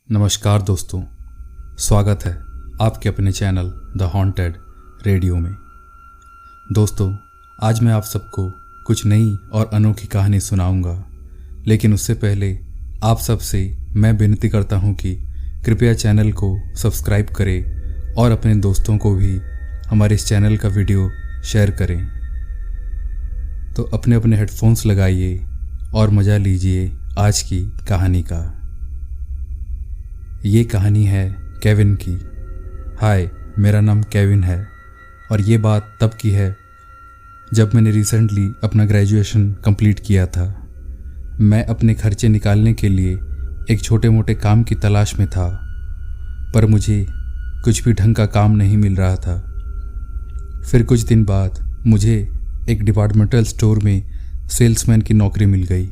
नमस्कार दोस्तों, स्वागत है आपके अपने चैनल द हॉन्टेड रेडियो में। दोस्तों, आज मैं आप सबको कुछ नई और अनोखी कहानी सुनाऊंगा, लेकिन उससे पहले आप सबसे मैं विनती करता हूं कि कृपया चैनल को सब्सक्राइब करें और अपने दोस्तों को भी हमारे इस चैनल का वीडियो शेयर करें। तो अपने अपने हेडफोन्स लगाइए और मज़ा लीजिए आज की कहानी का। ये कहानी है केविन की। हाय, मेरा नाम केविन है और ये बात तब की है जब मैंने रिसेंटली अपना ग्रेजुएशन कंप्लीट किया था। मैं अपने खर्चे निकालने के लिए एक छोटे मोटे काम की तलाश में था, पर मुझे कुछ भी ढंग का काम नहीं मिल रहा था। फिर कुछ दिन बाद मुझे एक डिपार्टमेंटल स्टोर में सेल्समैन की नौकरी मिल गई,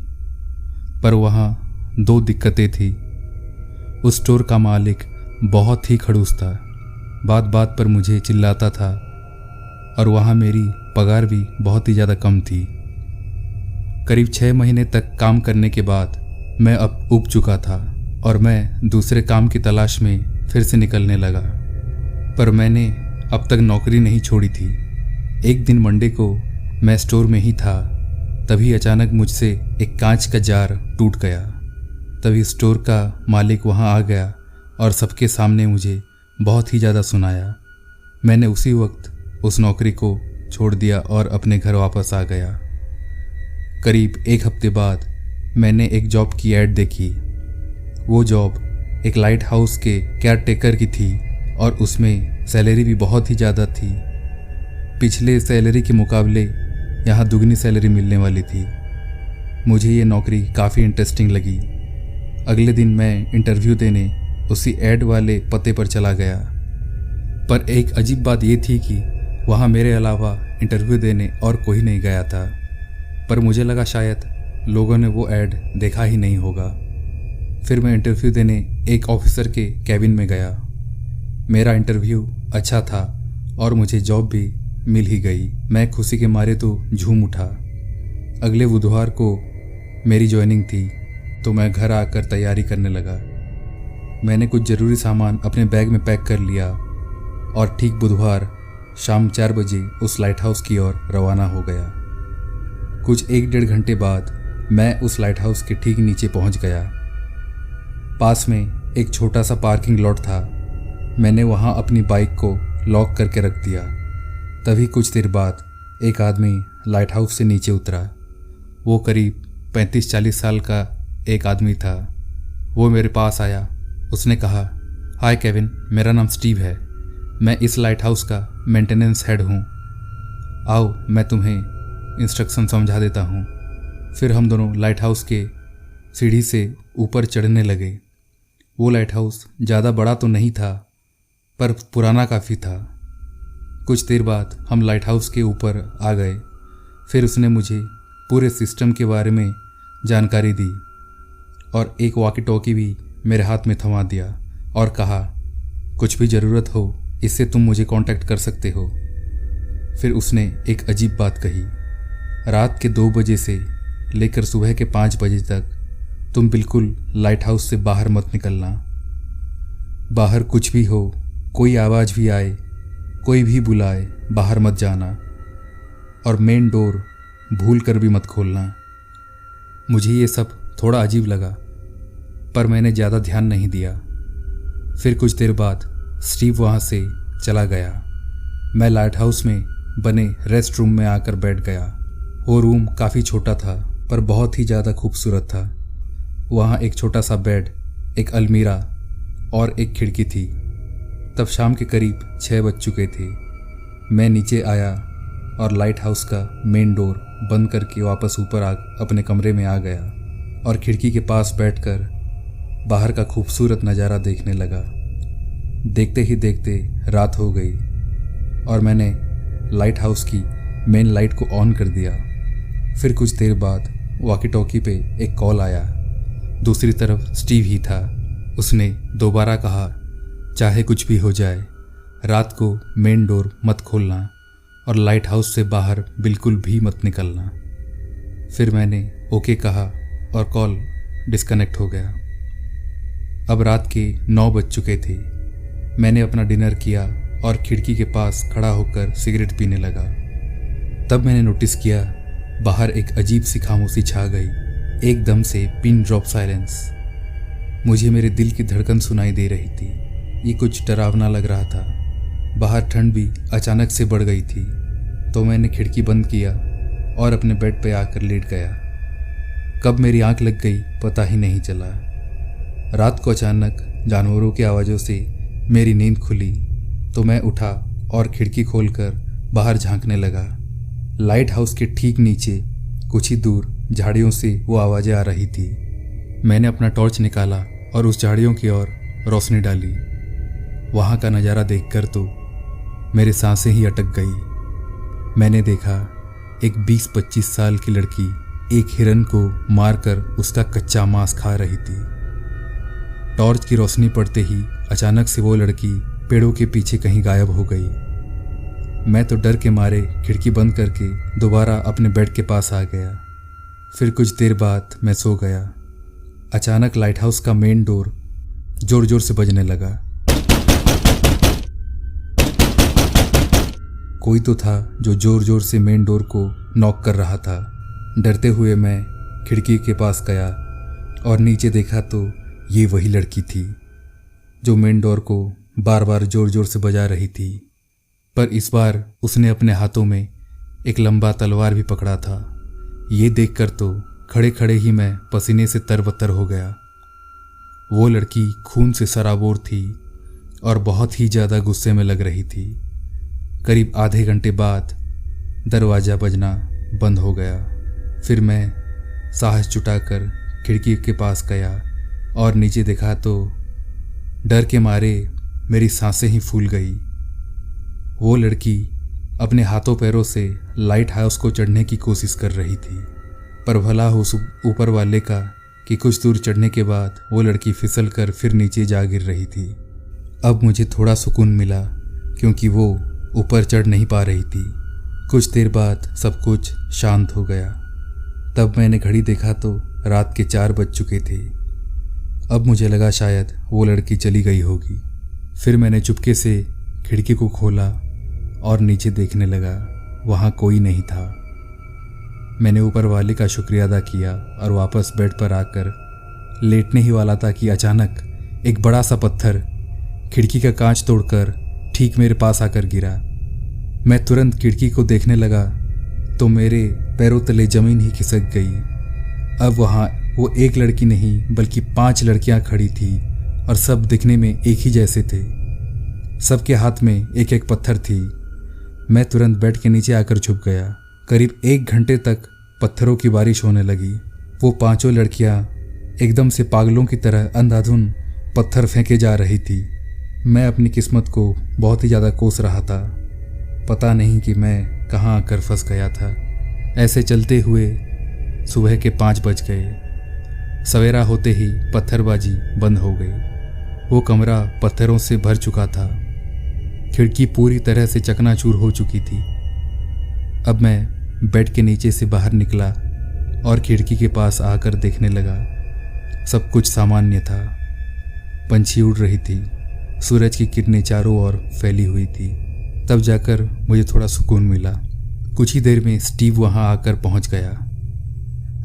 पर वहाँ दो दिक्कतें थी। उस स्टोर का मालिक बहुत ही खड़ूस था, बात बात पर मुझे चिल्लाता था और वहाँ मेरी पगार भी बहुत ही ज़्यादा कम थी। करीब 6 महीने तक काम करने के बाद मैं अब ऊब चुका था और मैं दूसरे काम की तलाश में फिर से निकलने लगा, पर मैंने अब तक नौकरी नहीं छोड़ी थी। एक दिन मंडे को मैं स्टोर में ही था, तभी अचानक मुझसे एक कांच का जार टूट गया। तभी स्टोर का मालिक वहां आ गया और सबके सामने मुझे बहुत ही ज़्यादा सुनाया। मैंने उसी वक्त उस नौकरी को छोड़ दिया और अपने घर वापस आ गया। करीब 1 हफ्ते बाद मैंने एक जॉब की ऐड देखी। वो जॉब एक लाइट हाउस के केयरटेकर की थी और उसमें सैलरी भी बहुत ही ज़्यादा थी। पिछले सैलरी के मुकाबले यहाँ दुगनी सैलरी मिलने वाली थी। मुझे ये नौकरी काफ़ी इंटरेस्टिंग लगी। अगले दिन मैं इंटरव्यू देने उसी ऐड वाले पते पर चला गया, पर एक अजीब बात ये थी कि वहाँ मेरे अलावा इंटरव्यू देने और कोई नहीं गया था। पर मुझे लगा शायद लोगों ने वो ऐड देखा ही नहीं होगा। फिर मैं इंटरव्यू देने एक ऑफिसर के कैबिन में गया। मेरा इंटरव्यू अच्छा था और मुझे जॉब भी मिल ही गई। मैं खुशी के मारे तो झूम उठा। अगले बुधवार को मेरी ज्वाइनिंग थी, तो मैं घर आकर तैयारी करने लगा। मैंने कुछ ज़रूरी सामान अपने बैग में पैक कर लिया और ठीक बुधवार शाम 4 बजे उस लाइट हाउस की ओर रवाना हो गया। कुछ 1-1.5 घंटे बाद मैं उस लाइट हाउस के ठीक नीचे पहुंच गया। पास में एक छोटा सा पार्किंग लॉट था। मैंने वहां अपनी बाइक को लॉक करके रख दिया। तभी कुछ देर बाद एक आदमी लाइट हाउस से नीचे उतरा। वो करीब 35-40 साल का एक आदमी था। वो मेरे पास आया। उसने कहा, हाय केविन, मेरा नाम स्टीव है। मैं इस लाइट हाउस का मेंटेनेंस हेड हूँ। आओ, मैं तुम्हें इंस्ट्रक्शन समझा देता हूँ। फिर हम दोनों लाइट हाउस के सीढ़ी से ऊपर चढ़ने लगे। वो लाइट हाउस ज़्यादा बड़ा तो नहीं था, पर पुराना काफ़ी था। कुछ देर बाद हम लाइट हाउस के ऊपर आ गए। फिर उसने मुझे पूरे सिस्टम के बारे में जानकारी दी और एक वॉकी टॉकी भी मेरे हाथ में थमा दिया और कहा, कुछ भी ज़रूरत हो इससे तुम मुझे कांटेक्ट कर सकते हो। फिर उसने एक अजीब बात कही, रात के 2 बजे से लेकर सुबह के 5 बजे तक तुम बिल्कुल लाइट हाउस से बाहर मत निकलना। बाहर कुछ भी हो, कोई आवाज़ भी आए, कोई भी बुलाए, बाहर मत जाना और मेन डोर भूल कर भी मत खोलना। मुझे ये सब थोड़ा अजीब लगा, पर मैंने ज़्यादा ध्यान नहीं दिया। फिर कुछ देर बाद स्टीव वहाँ से चला गया। मैं लाइट हाउस में बने रेस्ट रूम में आकर बैठ गया। वो रूम काफ़ी छोटा था, पर बहुत ही ज़्यादा खूबसूरत था। वहाँ एक छोटा सा बेड, एक अलमीरा और एक खिड़की थी। तब शाम के करीब 6 बज चुके थे। मैं नीचे आया और लाइट हाउस का मेन डोर बंद करके वापस ऊपर अपने कमरे में आ गया और खिड़की के पास बैठकर बाहर का खूबसूरत नज़ारा देखने लगा। देखते ही देखते रात हो गई और मैंने लाइट हाउस की मेन लाइट को ऑन कर दिया। फिर कुछ देर बाद वॉकी टॉकी पे एक कॉल आया। दूसरी तरफ स्टीव ही था। उसने दोबारा कहा, चाहे कुछ भी हो जाए, रात को मेन डोर मत खोलना और लाइट हाउस से बाहर बिल्कुल भी मत निकलना। फिर मैंने ओके कहा और कॉल डिस्कनेक्ट हो गया। अब रात के 9 बज चुके थे। मैंने अपना डिनर किया और खिड़की के पास खड़ा होकर सिगरेट पीने लगा। तब मैंने नोटिस किया बाहर एक अजीब सी खामोशी छा गई, एकदम से पिन ड्रॉप साइलेंस। मुझे मेरे दिल की धड़कन सुनाई दे रही थी। ये कुछ डरावना लग रहा था। बाहर ठंड भी अचानक से बढ़ गई थी। तो मैंने खिड़की बंद किया और अपने बेड पे आकर लेट गया। कब मेरी आंख लग गई पता ही नहीं चला। रात को अचानक जानवरों की आवाज़ों से मेरी नींद खुली तो मैं उठा और खिड़की खोलकर बाहर झांकने लगा। लाइट हाउस के ठीक नीचे कुछ ही दूर झाड़ियों से वो आवाज़ें आ रही थी। मैंने अपना टॉर्च निकाला और उस झाड़ियों की ओर रोशनी डाली। वहाँ का नज़ारा देखकर तो मेरे सांसें ही अटक गई। मैंने देखा एक 20-25 साल की लड़की एक हिरन को मारकर उसका कच्चा मांस खा रही थी। टॉर्च की रोशनी पड़ते ही अचानक से वो लड़की पेड़ों के पीछे कहीं गायब हो गई। मैं तो डर के मारे खिड़की बंद करके दोबारा अपने बेड के पास आ गया। फिर कुछ देर बाद मैं सो गया। अचानक लाइट हाउस का मेन डोर जोर जोर से बजने लगा। कोई तो था जो जोर जोर से मेन डोर को नॉक कर रहा था। डरते हुए मैं खिड़की के पास गया और नीचे देखा तो ये वही लड़की थी जो मेन डोर को बार बार जोर जोर से बजा रही थी। पर इस बार उसने अपने हाथों में एक लंबा तलवार भी पकड़ा था। ये देखकर तो खड़े खड़े ही मैं पसीने से तरबतर हो गया। वो लड़की खून से सराबोर थी और बहुत ही ज़्यादा गुस्से में लग रही थी। करीब आधे घंटे बाद दरवाज़ा बजना बंद हो गया। फिर मैं साहस जुटाकर खिड़की के पास गया और नीचे देखा तो डर के मारे मेरी सांसें ही फूल गई। वो लड़की अपने हाथों पैरों से लाइट हाउस को चढ़ने की कोशिश कर रही थी। पर भला हो ऊपर वाले का कि कुछ दूर चढ़ने के बाद वो लड़की फिसल कर फिर नीचे जा गिर रही थी। अब मुझे थोड़ा सुकून मिला क्योंकि वो ऊपर चढ़ नहीं पा रही थी। कुछ देर बाद सब कुछ शांत हो गया। तब मैंने घड़ी देखा तो रात के 4 बज चुके थे। अब मुझे लगा शायद वो लड़की चली गई होगी। फिर मैंने चुपके से खिड़की को खोला और नीचे देखने लगा। वहाँ कोई नहीं था। मैंने ऊपर वाले का शुक्रिया अदा किया और वापस बेड पर आकर लेटने ही वाला था कि अचानक एक बड़ा सा पत्थर खिड़की का कांच तोड़कर ठीक मेरे पास आकर गिरा। मैं तुरंत खिड़की को देखने लगा तो मेरे पैरों तले जमीन ही खिसक गई। अब वहाँ वो एक लड़की नहीं बल्कि 5 लड़कियां खड़ी थी और सब दिखने में एक ही जैसे थे। सबके हाथ में एक एक पत्थर थी। मैं तुरंत बेड के नीचे आकर छुप गया। करीब 1 घंटे तक पत्थरों की बारिश होने लगी। वो 5 लड़कियां एकदम से पागलों की तरह अंधाधुन पत्थर फेंके जा रही थी। मैं अपनी किस्मत को बहुत ही ज़्यादा कोस रहा था। पता नहीं कि मैं कहाँ आकर फंस गया था। ऐसे चलते हुए सुबह के 5 बज गए। सवेरा होते ही पत्थरबाजी बंद हो गई। वो कमरा पत्थरों से भर चुका था। खिड़की पूरी तरह से चकनाचूर हो चुकी थी। अब मैं बेड के नीचे से बाहर निकला और खिड़की के पास आकर देखने लगा। सब कुछ सामान्य था। पंछी उड़ रही थी। सूरज की किरणें चारों ओर फैली हुई थी। तब जाकर मुझे थोड़ा सुकून मिला। कुछ ही देर में स्टीव वहां आकर पहुंच गया।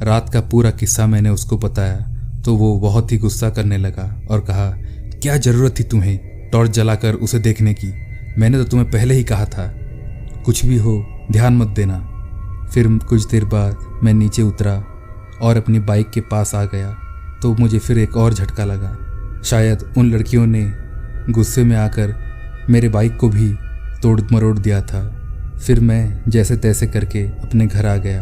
रात का पूरा किस्सा मैंने उसको बताया तो वो बहुत ही गुस्सा करने लगा और कहा, क्या ज़रूरत थी तुम्हें टॉर्च जलाकर उसे देखने की? मैंने तो तुम्हें पहले ही कहा था कुछ भी हो ध्यान मत देना। फिर कुछ देर बाद मैं नीचे उतरा और अपनी बाइक के पास आ गया तो मुझे फिर एक और झटका लगा। शायद उन लड़कियों ने गुस्से में आकर मेरे बाइक को भी तोड़ मरोड़ दिया था। फिर मैं जैसे तैसे करके अपने घर आ गया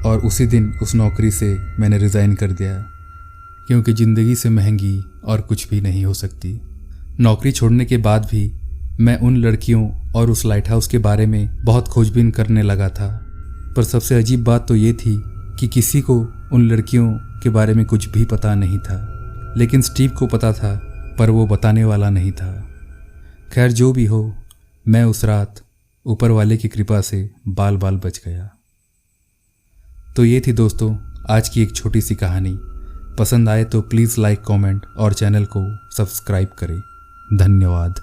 और उसी दिन उस नौकरी से मैंने रिज़ाइन कर दिया क्योंकि ज़िंदगी से महंगी और कुछ भी नहीं हो सकती। नौकरी छोड़ने के बाद भी मैं उन लड़कियों और उस लाइट हाउस के बारे में बहुत खोजबीन करने लगा था। पर सबसे अजीब बात तो ये थी कि किसी को उन लड़कियों के बारे में कुछ भी पता नहीं था। लेकिन स्टीव को पता था पर वो बताने वाला नहीं था। खैर जो भी हो, मैं उस रात ऊपर वाले की कृपा से बाल बाल बच गया। तो ये थी दोस्तों आज की एक छोटी सी कहानी। पसंद आए तो प्लीज़ लाइक कमेंट और चैनल को सब्सक्राइब करें। धन्यवाद।